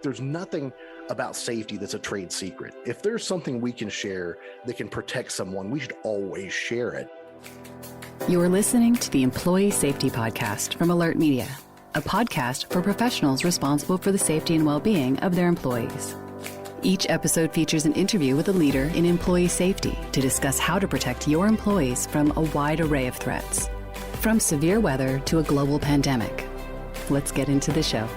There's nothing about safety that's a trade secret. If there's something we can share that can protect someone, we should always share it. You're listening to the Employee Safety Podcast from Alert Media, a podcast for professionals responsible for the safety and well-being of their employees. Each episode features an interview with a leader in employee safety to discuss how to protect your employees from a wide array of threats, from severe weather to a global pandemic. Let's get into the show.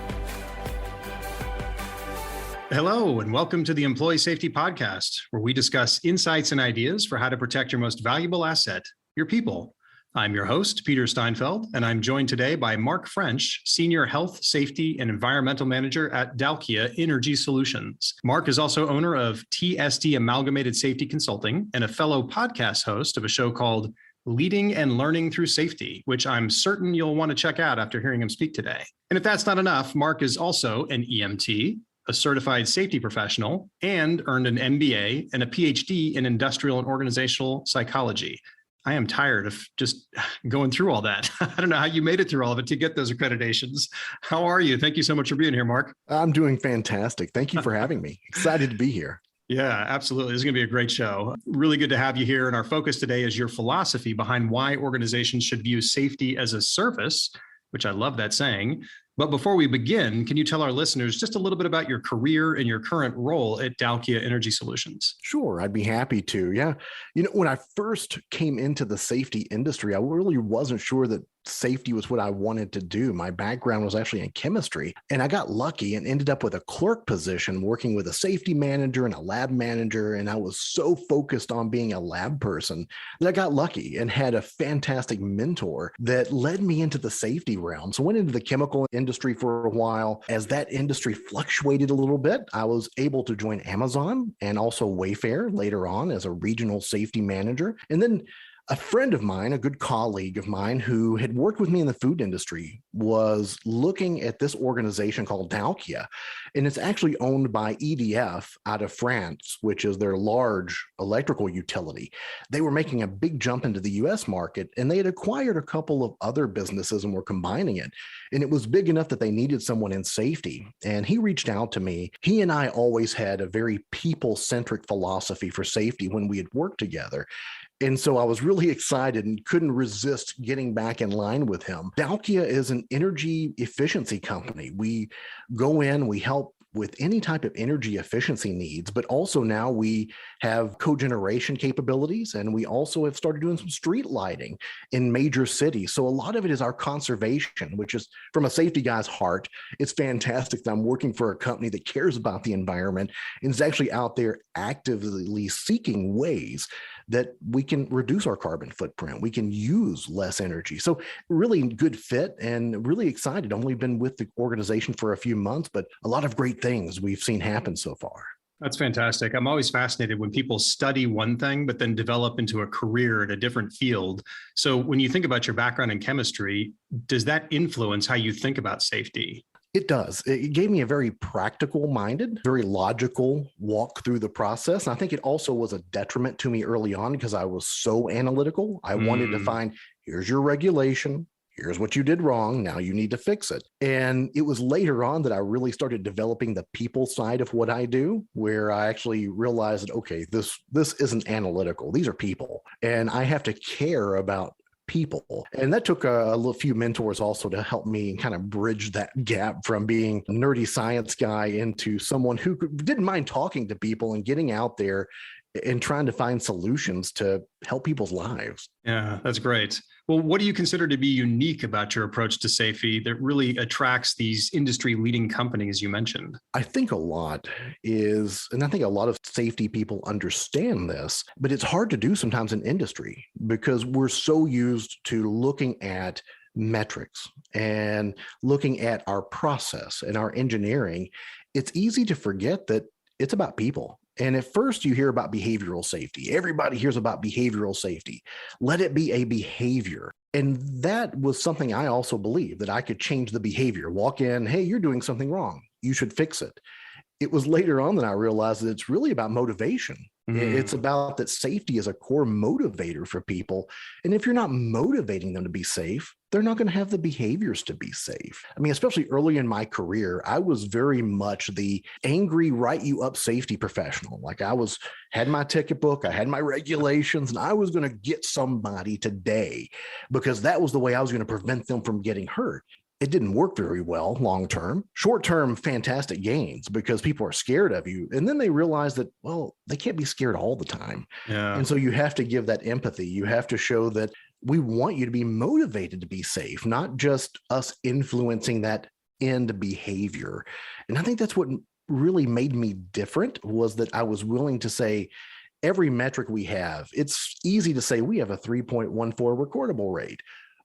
Hello, and welcome to the Employee Safety Podcast, where we discuss insights and ideas for how to protect your most valuable asset, your people. I'm your host, Peter Steinfeld, and I'm joined today by Mark French, Senior Health, Safety, and Environmental Manager at Dalkia Energy Solutions. Mark is also owner of TSD Amalgamated Safety Consulting and a fellow podcast host of a show called Leading and Learning Through Safety, which I'm certain you'll want to check out after hearing him speak today. And if that's not enough, Mark is also an EMT, a certified safety professional, and earned an MBA and a PhD in industrial and organizational psychology. I am tired of just going through all that. I don't know how you made it through all of it to get those accreditations. How are you? Thank you so much for being here, Mark. I'm doing fantastic. Thank you for having me. Excited to be here. Yeah, absolutely. This is going to be a great show. Really good to have you here. And our focus today is your philosophy behind why organizations should view safety as a service, which I love that saying. But before we begin, can you tell our listeners just a little bit about your career and your current role at Dalkia Energy Solutions? Sure, I'd be happy to. Yeah. When I first came into the safety industry, I really wasn't sure that safety was what I wanted to do. My background was actually in chemistry, and I got lucky and ended up with a clerk position working with a safety manager and a lab manager. And I was so focused on being a lab person that I got lucky and had a fantastic mentor that led me into the safety realm. So I went into the chemical industry for a while. As that industry fluctuated a little bit, I was able to join Amazon and also Wayfair later on as a regional safety manager. And then a friend of mine, a good colleague of mine who had worked with me in the food industry, was looking at this organization called Dalkia, and it's actually owned by EDF out of France, which is their large electrical utility. They were making a big jump into the US market, and they had acquired a couple of other businesses and were combining it. And it was big enough that they needed someone in safety. And he reached out to me. He and I always had a very people-centric philosophy for safety when we had worked together. And so I was really excited and couldn't resist getting back in line with him. Dalkia is an energy efficiency company. We go in, we help with any type of energy efficiency needs, but also now we have cogeneration capabilities, and we also have started doing some street lighting in major cities. So a lot of it is our conservation, which is from a safety guy's heart. It's fantastic that I'm working for a company that cares about the environment and is actually out there actively seeking ways that we can reduce our carbon footprint. We can use less energy. So really good fit and really excited. Only been with the organization for a few months, but a lot of great things we've seen happen so far. That's fantastic. I'm always fascinated when people study one thing, but then develop into a career in a different field. So when you think about your background in chemistry, does that influence how you think about safety? It does. It gave me a very practical minded, very logical walk through the process. And I think it also was a detriment to me early on because I was so analytical. I wanted to find, here's your regulation. Here's what you did wrong. Now you need to fix it. And it was later on that I really started developing the people side of what I do, where I actually realized that, okay, this isn't analytical. These are people. And I have to care about people. And that took a few mentors also to help me kind of bridge that gap from being a nerdy science guy into someone who didn't mind talking to people and getting out there and trying to find solutions to help people's lives. Yeah, that's great. Well, what do you consider to be unique about your approach to safety that really attracts these industry leading companies you mentioned? I think a lot is, and I think a lot of safety people understand this, but it's hard to do sometimes in industry because we're so used to looking at metrics and looking at our process and our engineering. It's easy to forget that it's about people. And at first you hear about behavioral safety. Everybody hears about behavioral safety. Let it be a behavior. And that was something I also believed, that I could change the behavior. Walk in, hey, you're doing something wrong. You should fix it. It was later on that I realized that it's really about motivation. It's about that safety is a core motivator for people. And if you're not motivating them to be safe, they're not going to have the behaviors to be safe. I mean, especially early in my career, I was very much the angry, write you up safety professional. Like had my ticket book, I had my regulations, and I was going to get somebody today because that was the way I was going to prevent them from getting hurt. It didn't work very well long term. Short term, fantastic gains because people are scared of you. And then they realize that, well, they can't be scared all the time. Yeah. And so you have to give that empathy. You have to show that we want you to be motivated to be safe, not just us influencing that end behavior. And I think that's what really made me different, was that I was willing to say, every metric we have, it's easy to say we have a 3.14 recordable rate.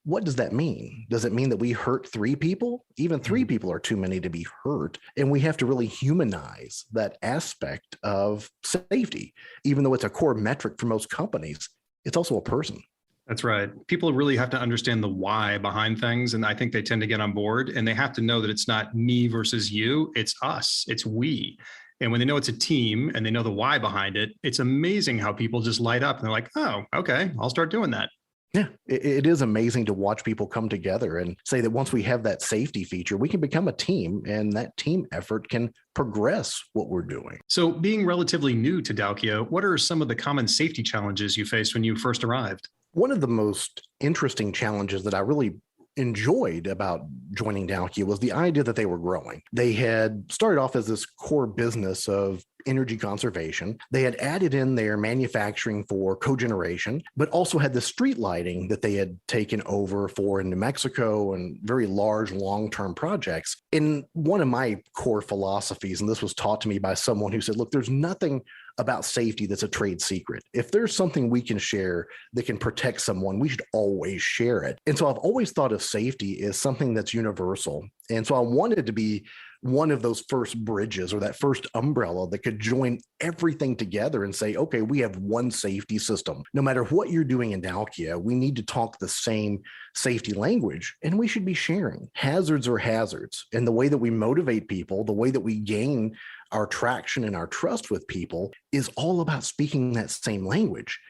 What does that mean? Does it mean that we hurt 3 people? Even 3 people are too many to be hurt. And we have to really humanize that aspect of safety. Even though it's a core metric for most companies, it's also a person. That's right. People really have to understand the why behind things. And I think they tend to get on board, and they have to know that it's not me versus you, it's us, it's we. And when they know it's a team and they know the why behind it, it's amazing how people just light up and they're like, oh, okay, I'll start doing that. Yeah, it is amazing to watch people come together and say that once we have that safety feature, we can become a team, and that team effort can progress what we're doing. So being relatively new to Dalkio, what are some of the common safety challenges you faced when you first arrived? One of the most interesting challenges that I really enjoyed about joining Dalkio was the idea that they were growing. They had started off as this core business of energy conservation. They had added in their manufacturing for cogeneration, but also had the street lighting that they had taken over for in New Mexico and very large long-term projects. And one of my core philosophies, and this was taught to me by someone who said, look, there's nothing about safety that's a trade secret. If there's something we can share that can protect someone, we should always share it. And so I've always thought of safety as something that's universal. And so I wanted to be one of those first bridges or that first umbrella that could join everything together and say, okay, we have one safety system. No matter what you're doing in Dalkio, we need to talk the same safety language, and we should be sharing. Hazards are hazards. And the way that we motivate people, the way that we gain our traction and our trust with people is all about speaking that same language.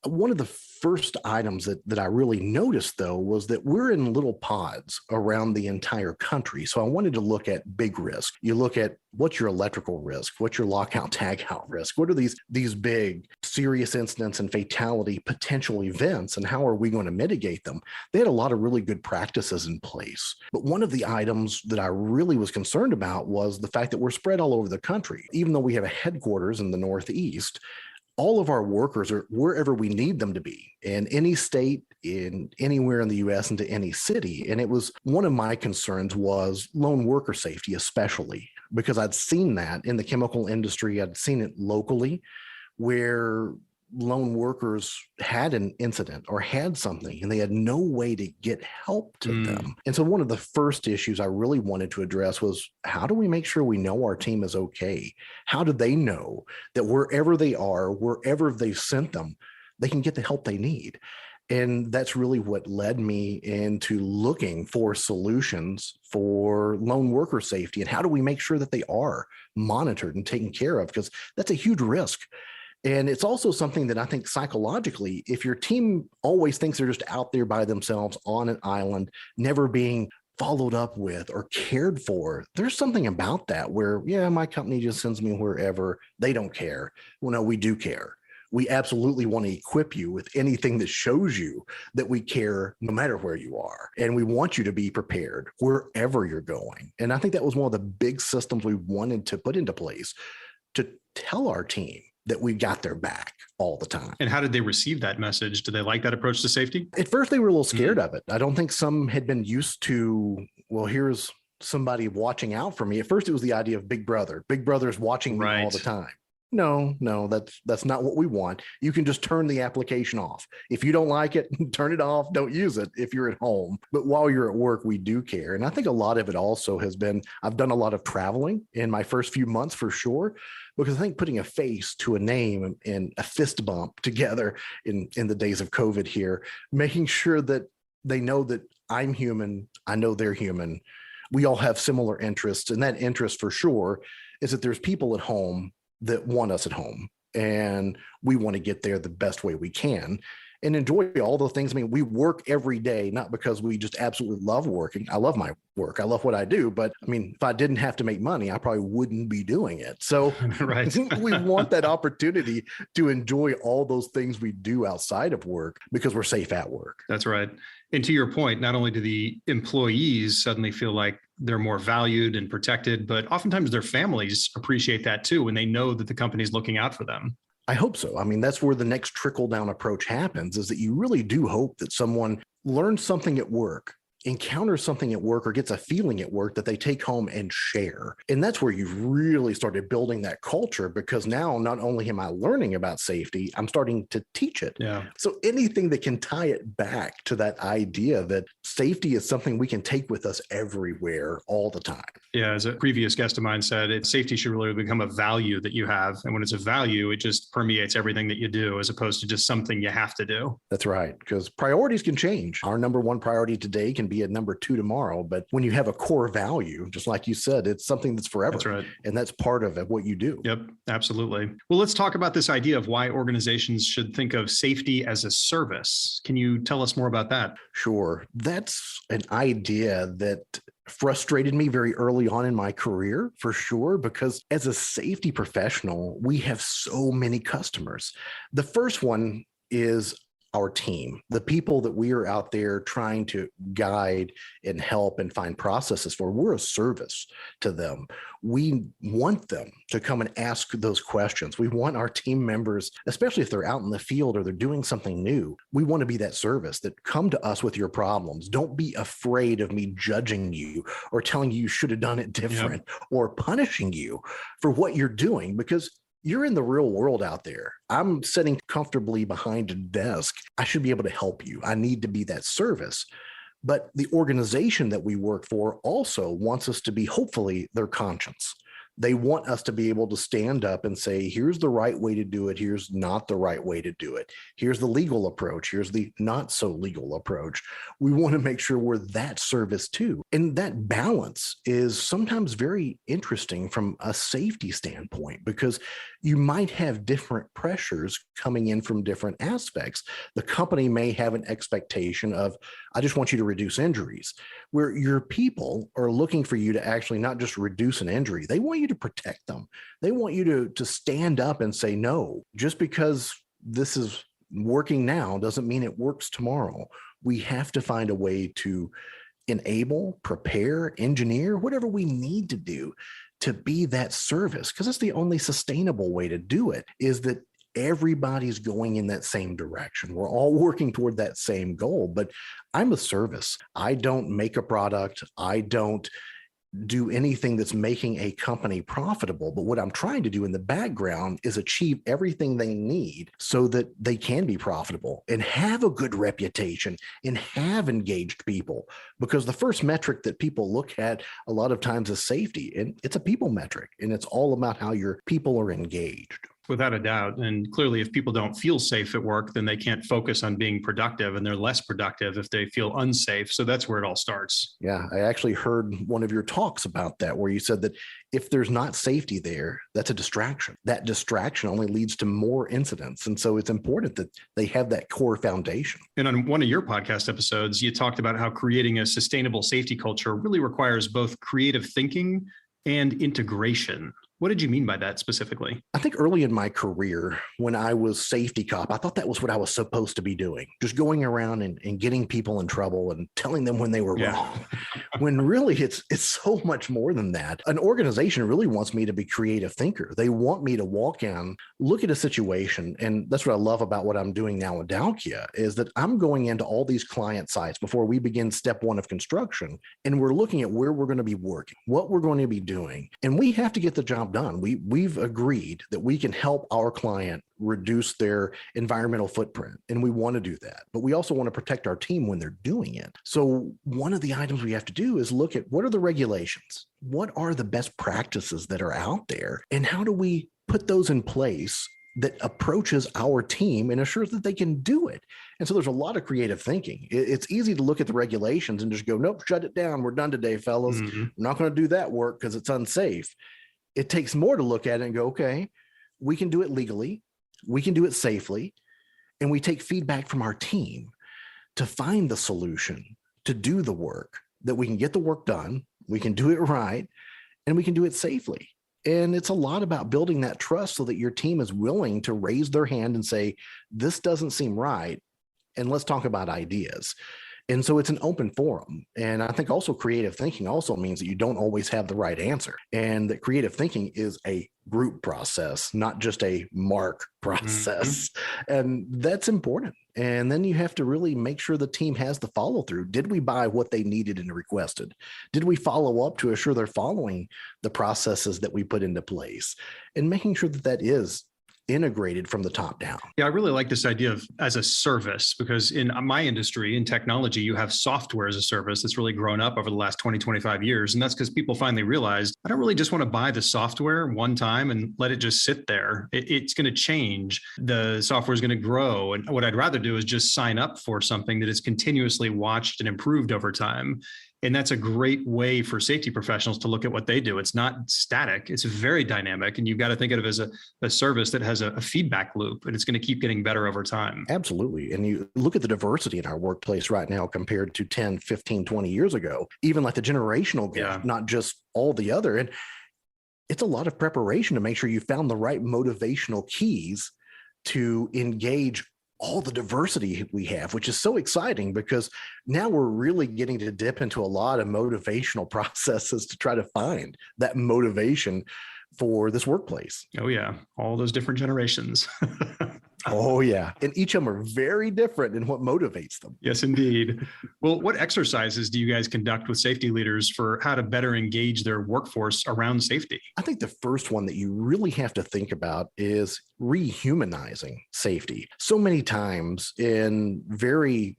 One of the first items that I really noticed, though, was that we're in little pods around the entire country. So I wanted to look at big risk. You look at what's your electrical risk, what's your lockout tagout risk, what are these big serious incidents and fatality potential events, and how are we going to mitigate them? They had a lot of really good practices in place. But one of the items that I really was concerned about was the fact that we're spread all over the country. Even though we have a headquarters in the Northeast, all of our workers are wherever we need them to be, in any state, in anywhere in the US, into any city. And it was one of my concerns was lone worker safety, especially because I'd seen that in the chemical industry. I'd seen it locally where lone workers had an incident or had something and they had no way to get help to them. And so one of the first issues I really wanted to address was, how do we make sure we know our team is okay? How do they know that wherever they are, wherever they've sent them, they can get the help they need? And that's really what led me into looking for solutions for lone worker safety. And how do we make sure that they are monitored and taken care of? Because that's a huge risk. And it's also something that I think psychologically, if your team always thinks they're just out there by themselves on an island, never being followed up with or cared for, there's something about that where, yeah, my company just sends me wherever. They don't care. Well, no, we do care. We absolutely want to equip you with anything that shows you that we care no matter where you are. And we want you to be prepared wherever you're going. And I think that was one of the big systems we wanted to put into place to tell our team that we got their back all the time. And how did they receive that message? Do they like that approach to safety? At first, they were a little scared of it. I don't think some had been used to, well, here's somebody watching out for me. At first, it was the idea of Big Brother. Big Brother's watching me all the time. No, that's not what we want. You can just turn the application off. If you don't like it, turn it off. Don't use it if you're at home. But while you're at work, we do care. And I think a lot of it also has been, I've done a lot of traveling in my first few months for sure, because I think putting a face to a name and a fist bump together in the days of COVID here, making sure that they know that I'm human, I know they're human. We all have similar interests. And that interest for sure is that there's people at home that want us at home, and we want to get there the best way we can. and enjoy all the things. I mean, we work every day, not because we just absolutely love working. I love my work. I love what I do. But I mean, if I didn't have to make money, I probably wouldn't be doing it. So Right. we want that opportunity to enjoy all those things we do outside of work because we're safe at work. That's right. And to your point, not only do the employees suddenly feel like they're more valued and protected, but oftentimes their families appreciate that too when they know that the company's looking out for them. I hope so. I mean, that's where the next trickle down approach happens, is that you really do hope that someone learns something at work, encounters something at work, or gets a feeling at work that they take home and share. And that's where you've really started building that culture, because now not only am I learning about safety, I'm starting to teach it. Yeah. So anything that can tie it back to that idea that safety is something we can take with us everywhere all the time. Yeah. As a previous guest of mine said, safety should really become a value that you have. And when it's a value, it just permeates everything that you do, as opposed to just something you have to do. That's right. Because priorities can change. Our number one priority today can be at number 2 tomorrow. But when you have a core value, just like you said, it's something that's forever. That's right. And that's part of it, what you do. Yep, absolutely. Well, let's talk about this idea of why organizations should think of safety as a service. Can you tell us more about that? Sure. That's an idea that frustrated me very early on in my career, for sure, because as a safety professional, we have so many customers. The first one is our team, the people that we are out there trying to guide and help and find processes for. We're a service to them. We want them to come and ask those questions. We want our team members, especially if they're out in the field or they're doing something new, we want to be that service that come to us with your problems. Don't be afraid of me judging you or telling you should have done it different, or punishing you for what you're doing, because you're in the real world out there. I'm sitting comfortably behind a desk. I should be able to help you. I need to be that service. But the organization that we work for also wants us to be, hopefully, their conscience. They want us to be able to stand up and say, here's the right way to do it. Here's not the right way to do it. Here's the legal approach. Here's the not so legal approach. We want to make sure we're that service too. And that balance is sometimes very interesting from a safety standpoint, because you might have different pressures coming in from different aspects. The company may have an expectation of, I just want you to reduce injuries, where your people are looking for you to actually not just reduce an injury. They want you to protect them. They want you to stand up and say, no, just because this is working now doesn't mean it works tomorrow. We have to find a way to enable, prepare, engineer, whatever we need to do to be that service, because it's the only sustainable way to do it, is that everybody's going in that same direction. We're all working toward that same goal, but I'm a service. I don't make a product. I don't do anything that's making a company profitable. But what I'm trying to do in the background is achieve everything they need so that they can be profitable and have a good reputation and have engaged people. Because the first metric that people look at a lot of times is safety, and it's a people metric, and it's all about how your people are engaged. Without a doubt. And clearly, if people don't feel safe at work, then they can't focus on being productive, and they're less productive if they feel unsafe. So that's where it all starts. Yeah, I actually heard one of your talks about that, where you said that if there's not safety there, that's a distraction. That distraction only leads to more incidents. And so it's important that they have that core foundation. And on one of your podcast episodes, you talked about how creating a sustainable safety culture really requires both creative thinking and integration. What did you mean by that specifically? I think early in my career, when I was safety cop, I thought that was what I was supposed to be doing, just going around and getting people in trouble and telling them when they were wrong. When really it's so much more than that. An organization really wants me to be a creative thinker. They want me to walk in, look at a situation. And that's what I love about what I'm doing now with Dalkia, is that I'm going into all these client sites before we begin step one of construction. And we're looking at where we're going to be working, what we're going to be doing. And we have to get the job done. We've agreed that we can help our client reduce their environmental footprint, and we want to do that. But we also want to protect our team when they're doing it. So one of the items we have to do is look at, what are the regulations? What are the best practices that are out there? And how do we put those in place that approaches our team and assures that they can do it? And so there's a lot of creative thinking. It's easy to look at the regulations and just go, nope, shut it down. We're done today, fellas. We're not going to do that work because it's unsafe. It takes more to look at it and go, okay, we can do it legally. We can do it safely. and we take feedback from our team to find the solution, to do the work, that we can get the work done, we can do it right, and we can do it safely. And it's a lot about building that trust so that your team is willing to raise their hand and say, this doesn't seem right, and let's talk about ideas. And so it's an open forum. And I think also creative thinking also means that you don't always have the right answer, and that creative thinking is a group process, not just a mark process. And that's important. And then you have to really make sure the team has the follow through. Did we buy what they needed and requested? Did we follow up to assure they're following the processes that we put into place? And making sure that that is integrated from the top down. Yeah, I really like this idea of as a service, because in my industry, in technology, you have software as a service that's really grown up over the last 20, 25 years. And that's because people finally realized, I don't really just want to buy the software one time and let it just sit there. It's going to change. The software is going to grow. And what I'd rather do is just sign up for something that is continuously watched and improved over time. And that's a great way for safety professionals to look at what they do. It's not static, it's very dynamic. And you've got to think of it as a service that has a feedback loop, and it's going to keep getting better over time. Absolutely. And you look at the diversity in our workplace right now compared to 10, 15, 20 years ago, even like the generational gap, not just all the other. And it's a lot of preparation to make sure you found the right motivational keys to engage all the diversity we have, which is so exciting because now we're really getting to dip into a lot of motivational processes to try to find that motivation for this workplace. Oh yeah. All those different generations. Oh yeah. And each of them are very different in what motivates them. Yes, indeed. Well, what exercises do you guys conduct with safety leaders for how to better engage their workforce around safety? I think the first one that you really have to think about is rehumanizing safety. So many times in very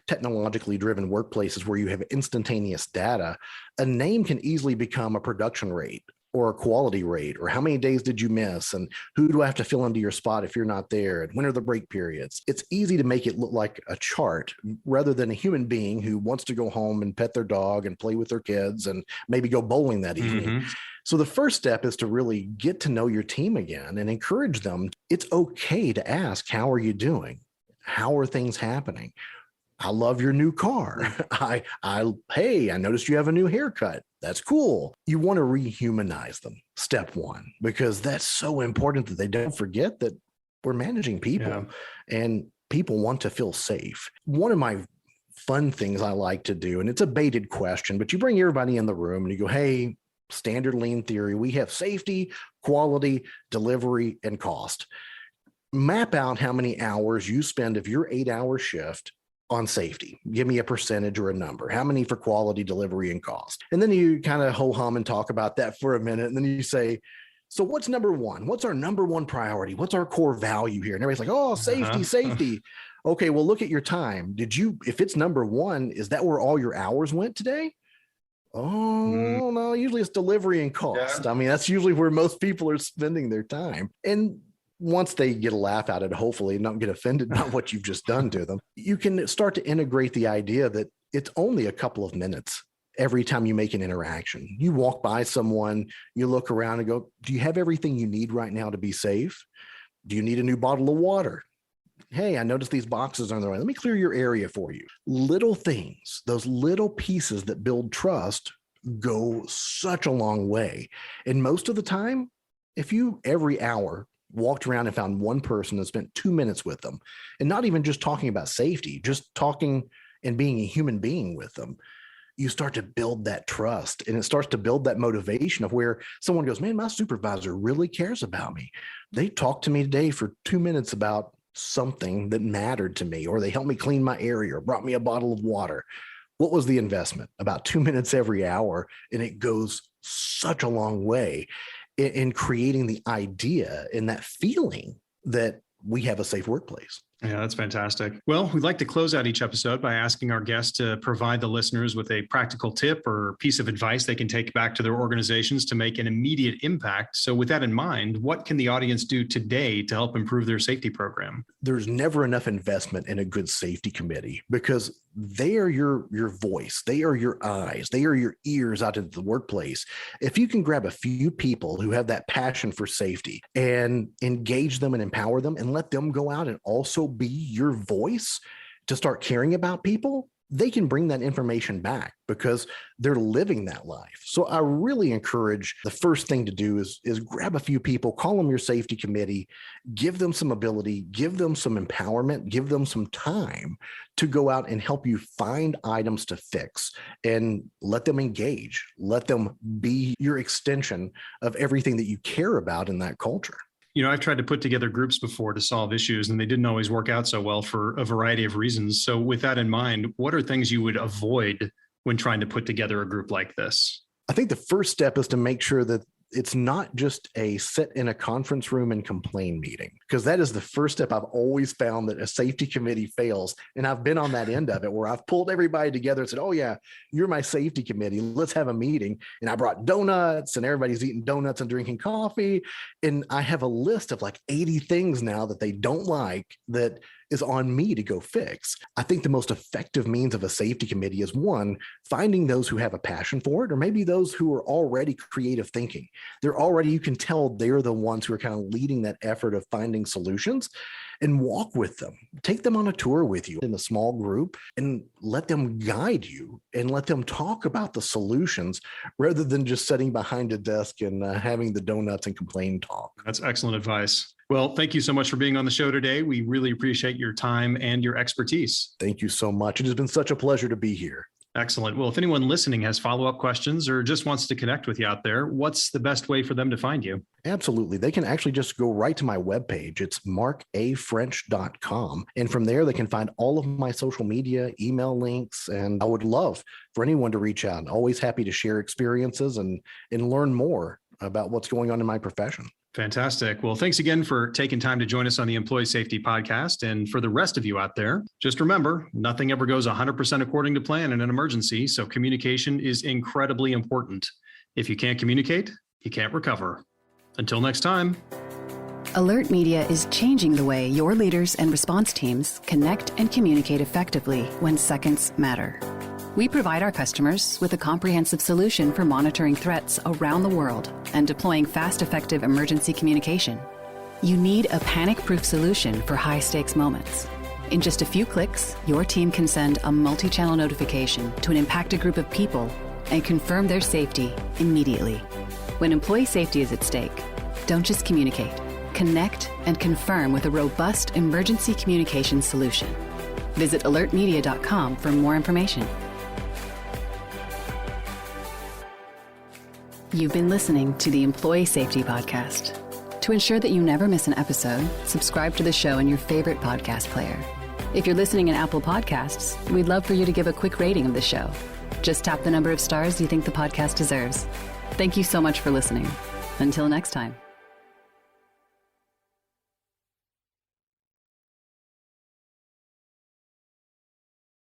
technologically driven workplaces where you have instantaneous data, a name can easily become a production rate or a quality rate, or how many days did you miss, and who do I have to fill into your spot if you're not there, and when are the break periods? It's easy to make it look like a chart rather than a human being who wants to go home and pet their dog and play with their kids and maybe go bowling that evening. So the first step is to really get to know your team again and encourage them. It's okay to ask, how are you doing? How are things happening? I love your new car. Hey, I noticed you have a new haircut. That's cool. You want to rehumanize them, step one, because that's so important that they don't forget that we're managing people and people want to feel safe. One of my fun things I like to do, and it's a baited question, but you bring everybody in the room and you go, hey, standard lean theory, we have safety, quality, delivery, and cost. Map out how many hours you spend of your 8-hour shift on safety. Give me a percentage or a number. How many for quality, delivery, and cost? And then you kind of ho-hum and talk about that for a minute. And then you say, so what's number one? What's our number one priority? What's our core value here? And everybody's like, oh, safety, safety. Okay, well, look at your time. If it's number one, is that where all your hours went today? Oh, no, usually it's delivery and cost. I mean, that's usually where most people are spending their time. And once they get a laugh out of it, hopefully not get offended by what you've just done to them, you can start to integrate the idea that it's only a couple of minutes every time you make an interaction. You walk by someone, you look around and go, do you have everything you need right now to be safe? Do you need a new bottle of water? Hey, I noticed these boxes are on the way. Let me clear your area for you. Little things, those little pieces that build trust go such a long way. And most of the time, if you every hour walked around and found one person and spent 2 minutes with them, and not even just talking about safety, just talking and being a human being with them, you start to build that trust, and it starts to build that motivation of where someone goes, man, my supervisor really cares about me. They talked to me today for 2 minutes about something that mattered to me, or they helped me clean my area or brought me a bottle of water. What was the investment? About 2 minutes every hour. And it goes such a long way in creating the idea and that feeling that we have a safe workplace. Yeah, that's fantastic. Well, we'd like to close out each episode by asking our guests to provide the listeners with a practical tip or piece of advice they can take back to their organizations to make an immediate impact. So with that in mind, what can the audience do today to help improve their safety program? There's never enough investment in a good safety committee because they are your voice. They are your eyes. They are your ears out into the workplace. If you can grab a few people who have that passion for safety and engage them and empower them and let them go out and also be your voice to start caring about people, they can bring that information back because they're living that life. So I really encourage the first thing to do is grab a few people, call them your safety committee, give them some ability, give them some empowerment, give them some time to go out and help you find items to fix and let them engage. Let them be your extension of everything that you care about in that culture. I've tried to put together groups before to solve issues, and they didn't always work out so well for a variety of reasons. So with that in mind, what are things you would avoid when trying to put together a group like this? I think the first step is to make sure that it's not just a sit in a conference room and complain meeting, because that is the first step I've always found that a safety committee fails. And I've been on that end of it where I've pulled everybody together and said, oh yeah, you're my safety committee. Let's have a meeting. And I brought donuts and everybody's eating donuts and drinking coffee. And I have a list of like 80 things now that they don't like that is on me to go fix. I think the most effective means of a safety committee is one, finding those who have a passion for it, or maybe those who are already creative thinking. You can tell they're the ones who are kind of leading that effort of finding solutions, and walk with them. Take them on a tour with you in a small group and let them guide you and let them talk about the solutions rather than just sitting behind a desk and having the donuts and complain talk. That's excellent advice. Well, thank you so much for being on the show today. We really appreciate your time and your expertise. Thank you so much. It has been such a pleasure to be here. Excellent. Well, if anyone listening has follow-up questions or just wants to connect with you out there, what's the best way for them to find you? Absolutely. They can actually just go right to my webpage. It's markafrench.com. And from there, they can find all of my social media, email links, and I would love for anyone to reach out. Always happy to share experiences and learn more about what's going on in my profession. Fantastic. Well, thanks again for taking time to join us on the Employee Safety Podcast. And for the rest of you out there, just remember, nothing ever goes 100% according to plan in an emergency. So communication is incredibly important. If you can't communicate, you can't recover. Until next time. Alert Media is changing the way your leaders and response teams connect and communicate effectively when seconds matter. We provide our customers with a comprehensive solution for monitoring threats around the world and deploying fast, effective emergency communication. You need a panic-proof solution for high-stakes moments. In just a few clicks, your team can send a multi-channel notification to an impacted group of people and confirm their safety immediately. When employee safety is at stake, don't just communicate. Connect and confirm with a robust emergency communication solution. Visit alertmedia.com for more information. You've been listening to the Employee Safety Podcast. To ensure that you never miss an episode, subscribe to the show in your favorite podcast player. If you're listening in Apple Podcasts, we'd love for you to give a quick rating of the show. Just tap the number of stars you think the podcast deserves. Thank you so much for listening. Until next time.